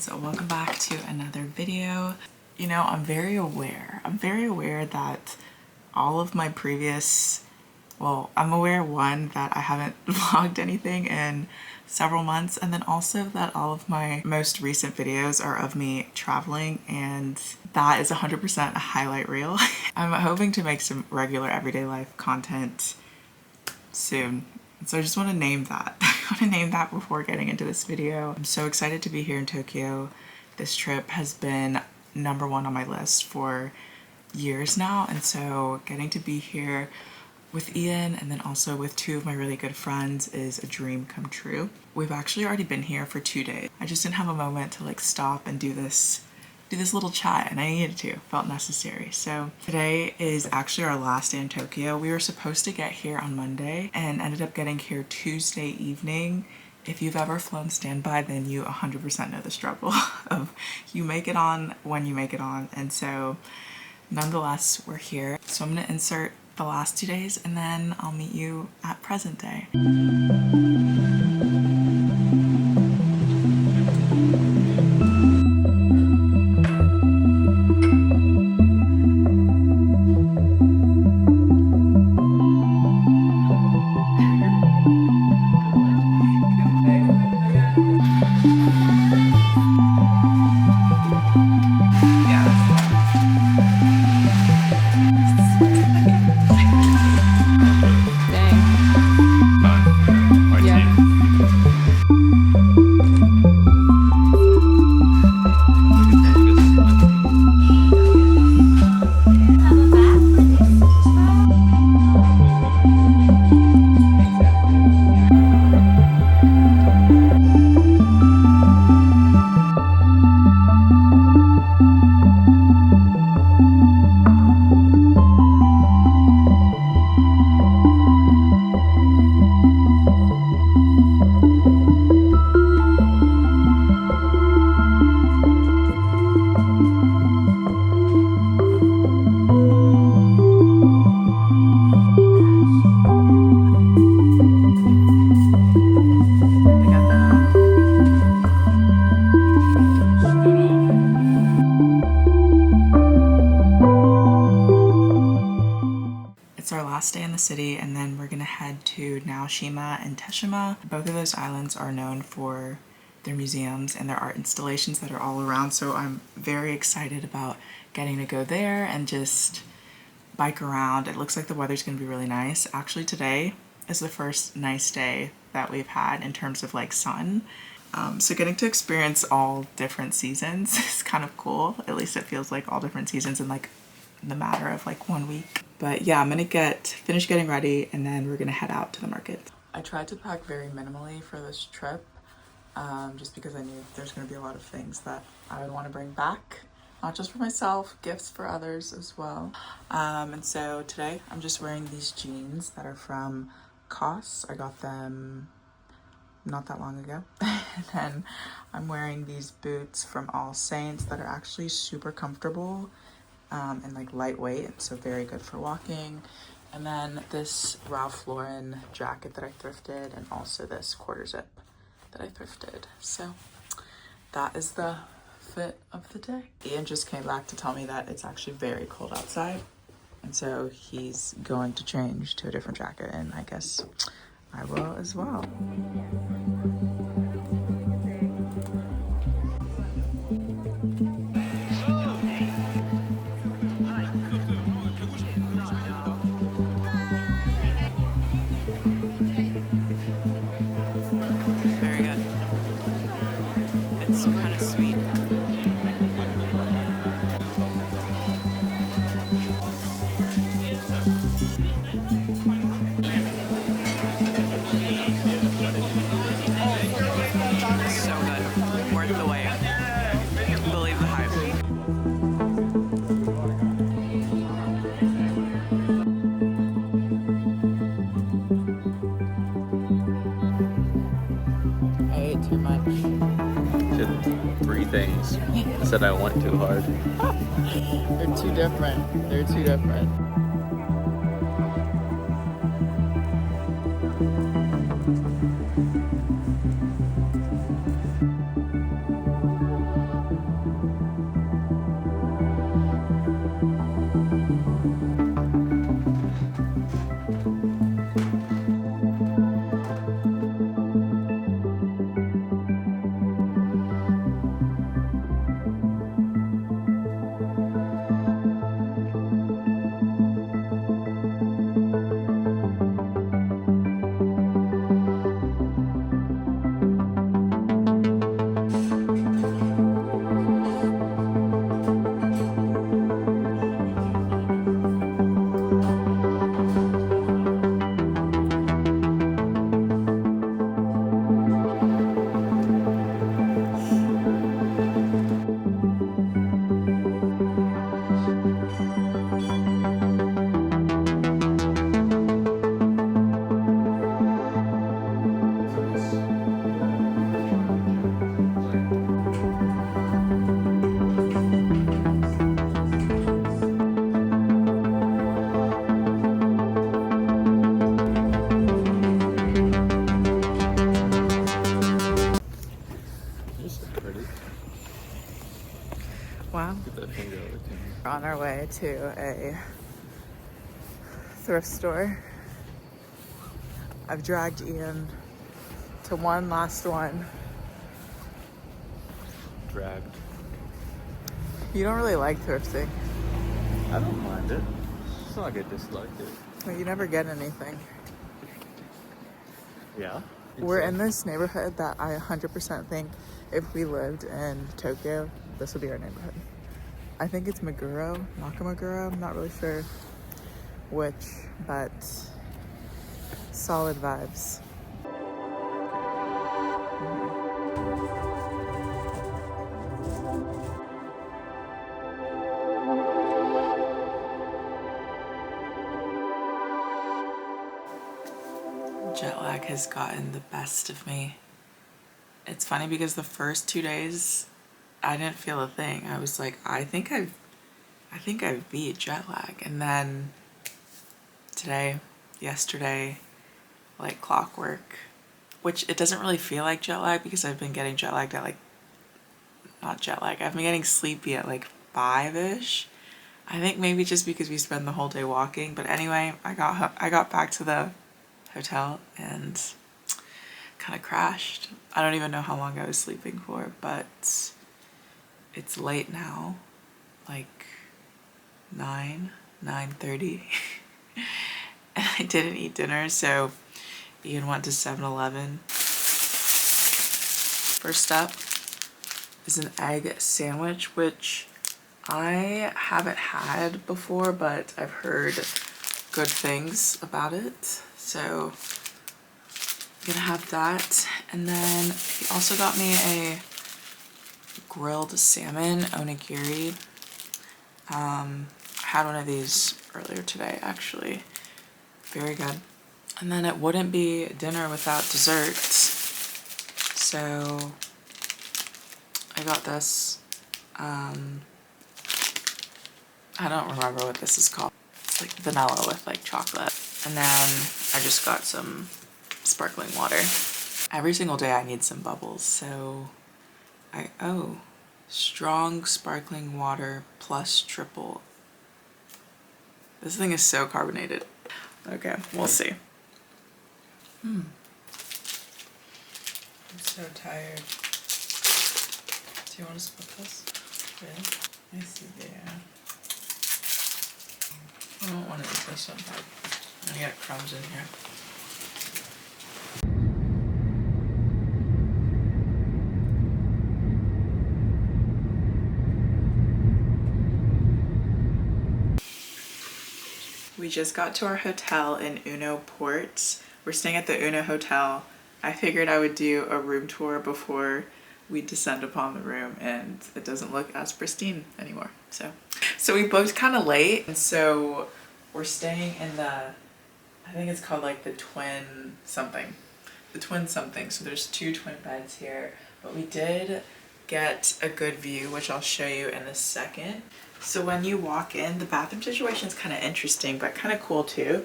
guys, welcome back to another video. You know, I'm very aware that all of my previous, well, I'm aware one that I haven't vlogged anything in several months, and then also that all of my most recent videos are of me traveling, and that is 100% a highlight reel. I'm hoping to make some regular everyday life content soon. So I just want to name that. I want to name that before getting into this video. I'm so excited to be here in Tokyo. This trip has been number one on my list for years now, and so getting to be here with Ian and then also with two of my really good friends is a dream come true. We've actually already been here for 2 days. I just didn't have a moment to like stop and do this little chat, and I needed to, felt necessary. So today is actually our last day in Tokyo. We were supposed to get here on Monday and ended up getting here Tuesday evening. If you've ever flown standby, then you 100% know the struggle of you make it on when you make it on. And so nonetheless, we're here. So I'm gonna insert the last 2 days and then I'll meet you at present day. It's our last day in the city, and then we're gonna head to Naoshima and Teshima. Both of those islands are known for their museums and their art installations that are all around, so I'm very excited about getting to go there and just bike around. It looks like the weather's gonna be really nice. Actually, today is the first nice day that we've had in terms of like sun. So getting to experience all different seasons is kind of cool. At least it feels like all different seasons in like the matter of like 1 week. But yeah, I'm gonna finish getting ready and then we're gonna head out to the market. I tried to pack very minimally for this trip, just because I knew there's gonna be a lot of things that I would want to bring back, not just for myself, gifts for others as well. And so today I'm just wearing these jeans that are from COS. I got them not that long ago. And then I'm wearing these boots from All Saints that are actually super comfortable and like lightweight, so very good for walking. And then this Ralph Lauren jacket that I thrifted, and also this quarter zip that I thrifted. So that is the fit of the day. Ian just came back to tell me that it's actually very cold outside, and so he's going to change to a different jacket, and I guess I will as well. Too much. Did 3 things. Said I went too hard. They're too different. They're too different. We're on our way to a thrift store. I've dragged Ian to one last one. Dragged. You don't really like thrifting. I don't mind it. It's not like I dislike it. Well, you never get anything. Yeah. We're in this neighborhood that I 100% think if we lived in Tokyo, this would be our neighborhood. I think it's Nakamaguro. I'm not really sure which, but solid vibes. Jet lag has gotten the best of me. It's funny because the first 2 days I didn't feel a thing. I was like, I think I've beat jet lag. And then yesterday, like clockwork, which it doesn't really feel like jet lag because I've been getting jet lagged at not jet lag, I've been getting sleepy at like 5-ish. I think maybe just because we spend the whole day walking. But anyway, I got back to the hotel and kind of crashed. I don't even know how long I was sleeping for, but it's late now, like 9:30. And I didn't eat dinner, so Ian went to 7-Eleven. First up is an egg sandwich, which I haven't had before, but I've heard good things about it. So I'm gonna have that. And then he also got me a grilled salmon onigiri. I had one of these earlier today, actually. Very good. And then it wouldn't be dinner without desserts. So I got this. I don't remember what this is called. It's like vanilla with like chocolate. And then I just got some sparkling water. Every single day I need some bubbles, so strong sparkling water plus triple. This thing is so carbonated. Okay, we'll see. I'm so tired. Do you want to split this? Really? I see there. I don't want to eat this one, but I'm gonna get crumbs in here. We just got to our hotel in Uno Port. We're staying at the Uno Hotel. I figured I would do a room tour before we descend upon the room, and it doesn't look as pristine anymore. So we booked kind of late, and so we're staying in the, I think it's called like the twin something. So there's 2 twin beds here, but we did get a good view, which I'll show you in a second. So when you walk in, the bathroom situation is kind of interesting, but kind of cool too.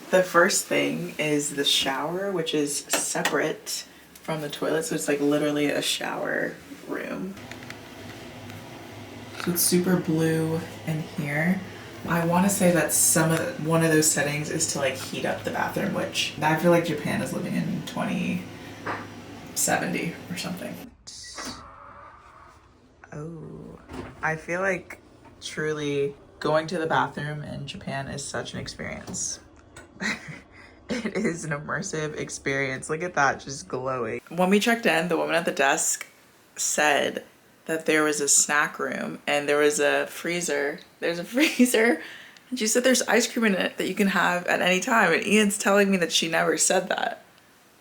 The first thing is the shower, which is separate from the toilet. So it's like literally a shower room. So it's super blue in here. I want to say that one of those settings is to like heat up the bathroom, which I feel like Japan is living in 2070 or something. Oh, I feel like truly going to the bathroom in Japan is such an experience. It is an immersive experience. Look at that, just glowing. When we checked in, the woman at the desk said that there was a snack room and there was a freezer. There's a freezer, and she said there's ice cream in it that you can have at any time. And Ian's telling me that she never said that.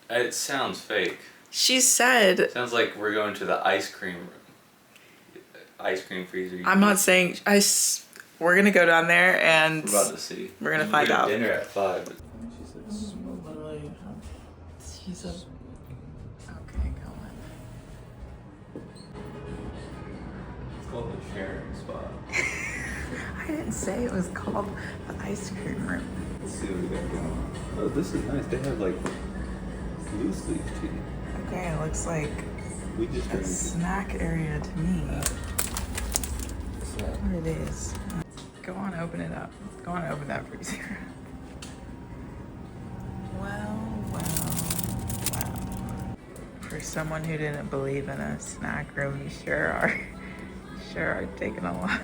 It sounds fake. She said... Sounds like we're going to the ice cream room. Ice cream freezer. I'm not saying... We're gonna go down there and... We're about to see. We're gonna find out. Dinner at 5. She said, literally... She said... Okay, go on. It's called the sharing spot. I didn't say it was called the ice cream room. Let's see what we got going on. Oh, this is nice. They have like loose leaf tea. Okay, it looks like We just a snack area to me. So What are these? Go on, open it up. Go on, open that freezer. Well. For someone who didn't believe in a snack room, you sure are taking a lot.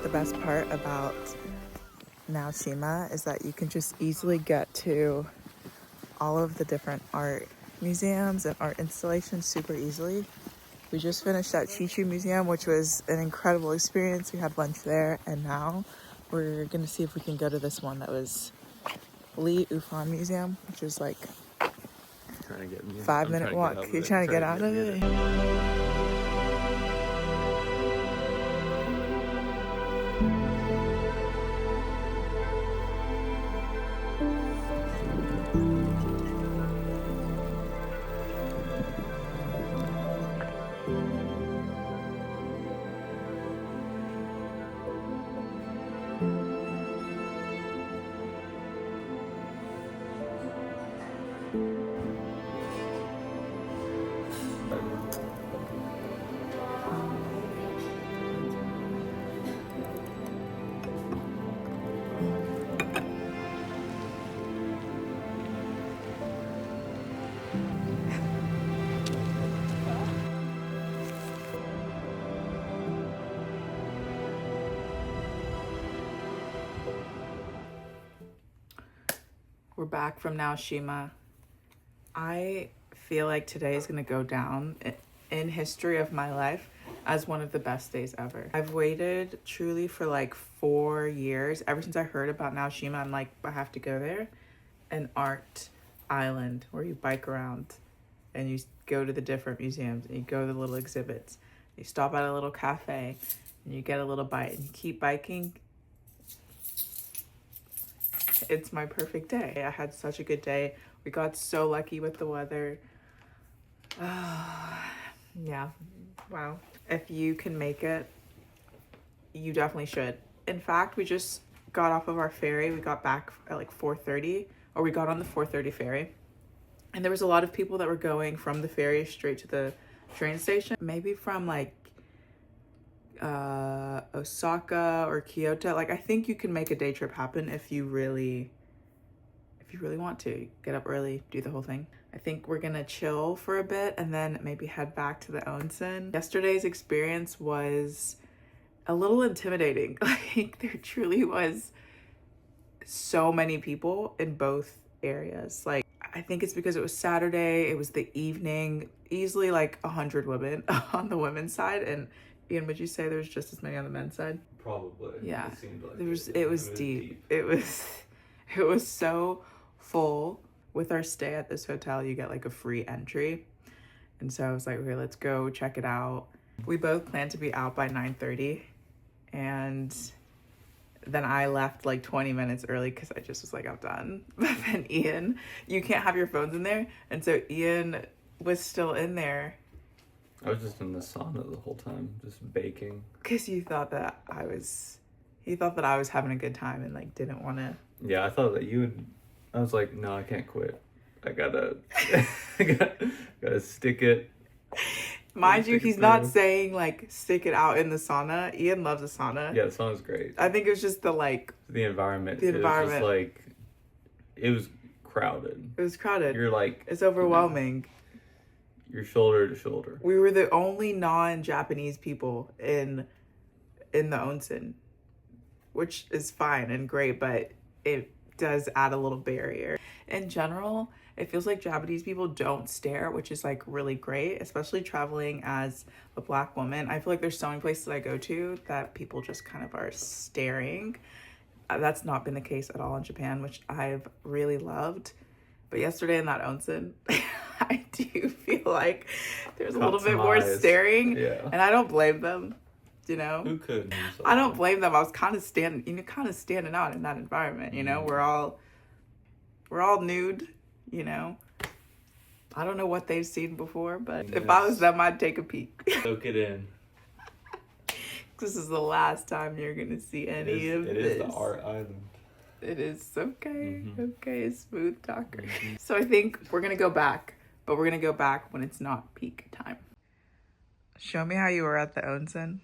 The best part about Naoshima is that you can just easily get to all of the different art museums and art installations super easily. We just finished at Chi Museum, which was an incredible experience. We had lunch there, and now we're gonna see if we can go to this one that was Lee Ufan Museum, which is like Trying to get me. 5-minute walk. You're trying to get out of it? We're back from Naoshima. I feel like today is going to go down in history of my life as one of the best days ever. I've waited truly for like 4 years. Ever since I heard about Naoshima, I'm like, I have to go there. An art island where you bike around and you go to the different museums and you go to the little exhibits. You stop at a little cafe and you get a little bite and you keep biking. It's my perfect day. I had such a good day. We got so lucky with the weather. Yeah, wow. If you can make it, you definitely should. In fact, we just got off of our ferry. We got back at like 4:30, or we got on the 4:30 ferry. And there was a lot of people that were going from the ferry straight to the train station. Maybe from like Osaka or Kyoto. Like, I think you can make a day trip happen if you really want to. Get up early, do the whole thing. I think we're gonna chill for a bit and then maybe head back to the onsen. Yesterday's experience was a little intimidating. Like, there truly was so many people in both areas. Like, I think it's because it was Saturday, it was the evening, easily like 100 women on the women's side. And Ian, would you say there's just as many on the men's side? Probably. Yeah. It seemed like it was deep. It was so full. With our stay at this hotel, you get like a free entry. And so I was like, okay, let's go check it out. We both planned to be out by 9:30. And then I left like 20 minutes early because I just was like, I'm done. But then Ian, you can't have your phones in there. And so Ian was still in there. I was just in the sauna the whole time, just baking. Because he thought that I was having a good time and like didn't want to. Yeah, I thought that you would. I was like, no, I can't quit. I gotta, I gotta stick it. Mind you, Stick it he's not through. saying like stick it out in the sauna. Ian loves a sauna. Yeah, the sauna was great. I think it was just the environment. The It was environment. just like, it was crowded. it was crowded. You're like, It's overwhelming. you're shoulder to shoulder. We were the only non-Japanese people in the onsen, which is fine and great, but it does add a little barrier. In general, it feels like Japanese people don't stare, which is like really great, especially traveling as a Black woman. I feel like there's so many places I go to that people just kind of are staring. That's not been the case at all in Japan, which I've really loved. But yesterday in that onsen, I do feel like there's a little bit more staring. Yeah. And I don't blame them, you know? Who could? I don't blame them. I was kind of standing out in that environment, you know? We're all nude, you know? I don't know what they've seen before, but if I was them, I'd take a peek. Soak it in. This is the last time you're going to see any of this. It is the art island. It is okay. Okay, smooth talker. So I think we're going to go back, but we're going to go back when it's not peak time. Show me how you were at the onsen.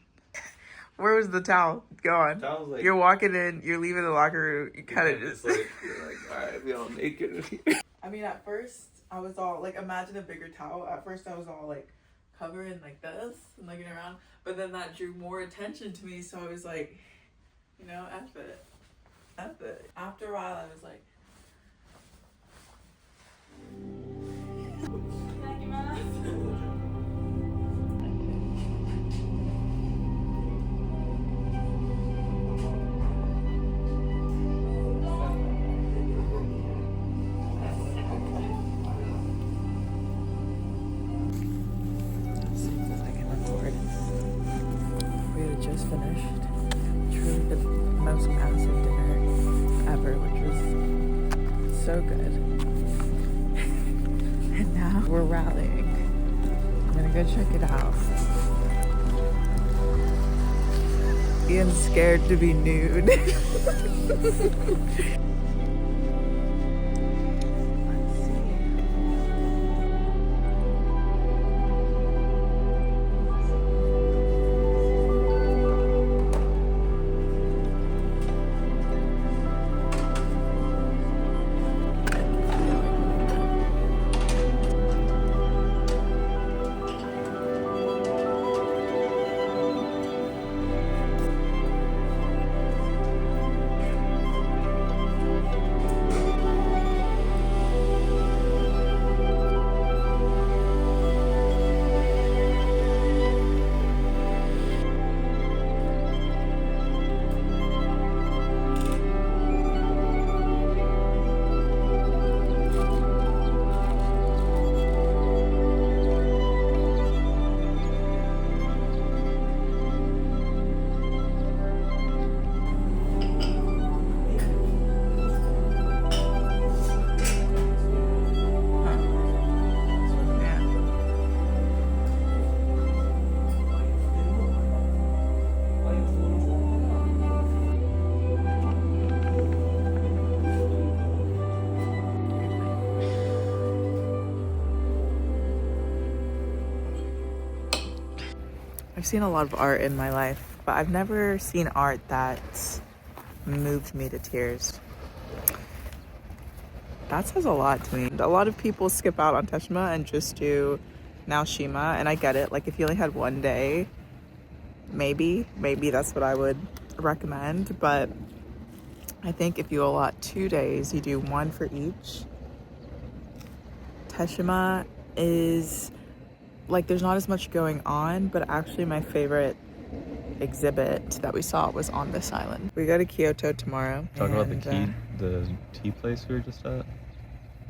Where was the towel? Go on. Towel's like, You're walking in, you're leaving the locker room, you kind of just... you're like, all right, we all naked. I mean, at first, I was all, like, imagine a bigger towel. At first, I was all, like, covering like this and looking around. But then that drew more attention to me, so I was like, you know, F it. F it. After a while, I was like... Just finished. Truly the most massive dinner ever, which was so good. And now we're rallying. I'm gonna go check it out. Ian's scared to be nude. I've seen a lot of art in my life, but I've never seen art that moved me to tears. That says a lot to me. A lot of people skip out on Teshima and just do Naoshima, and I get it. Like, if you only had one day, maybe that's what I would recommend. But I think if you allot 2 days, you do one for each. Teshima is... like, there's not as much going on, but actually my favorite exhibit that we saw was on this island. We go to Kyoto tomorrow. Talk about the tea place we were just at.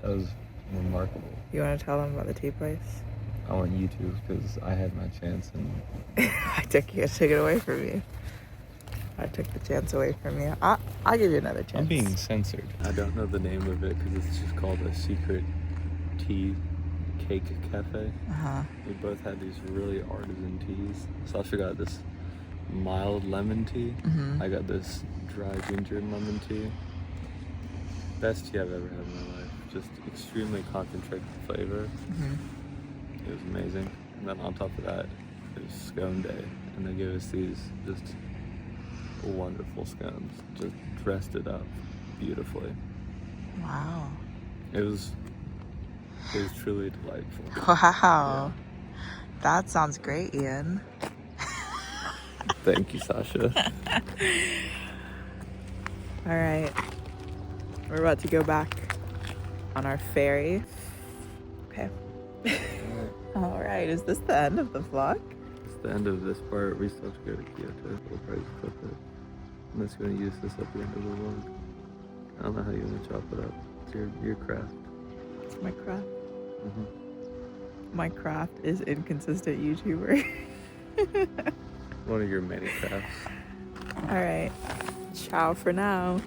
That was remarkable. You want to tell them about the tea place? I want you to, because I had my chance and I took it away from you. I took the chance away from you. I'll give you another chance. I'm being censored. I don't know the name of it because it's just called a secret tea cake cafe. We both had these really artisan teas. Sasha got this mild lemon tea. I got this dry ginger lemon tea. Best tea I've ever had in my life. Just extremely concentrated flavor. It was amazing. And then on top of that, it was scone day, and they gave us these just wonderful scones. Just dressed it up beautifully. Wow. It was truly delightful. Wow. That sounds great, Ian. Thank you, Sasha. All right. We're about to go back on our ferry. Okay. All right. Is this the end of the vlog? It's the end of this part. We still have to go to Kyoto. We'll probably clip it. I'm just going to use this at the end of the vlog. I don't know how you want to chop it up. It's your craft. It's my craft. Mm-hmm. My craft is inconsistent YouTuber. One of your many crafts. All right. Ciao for now.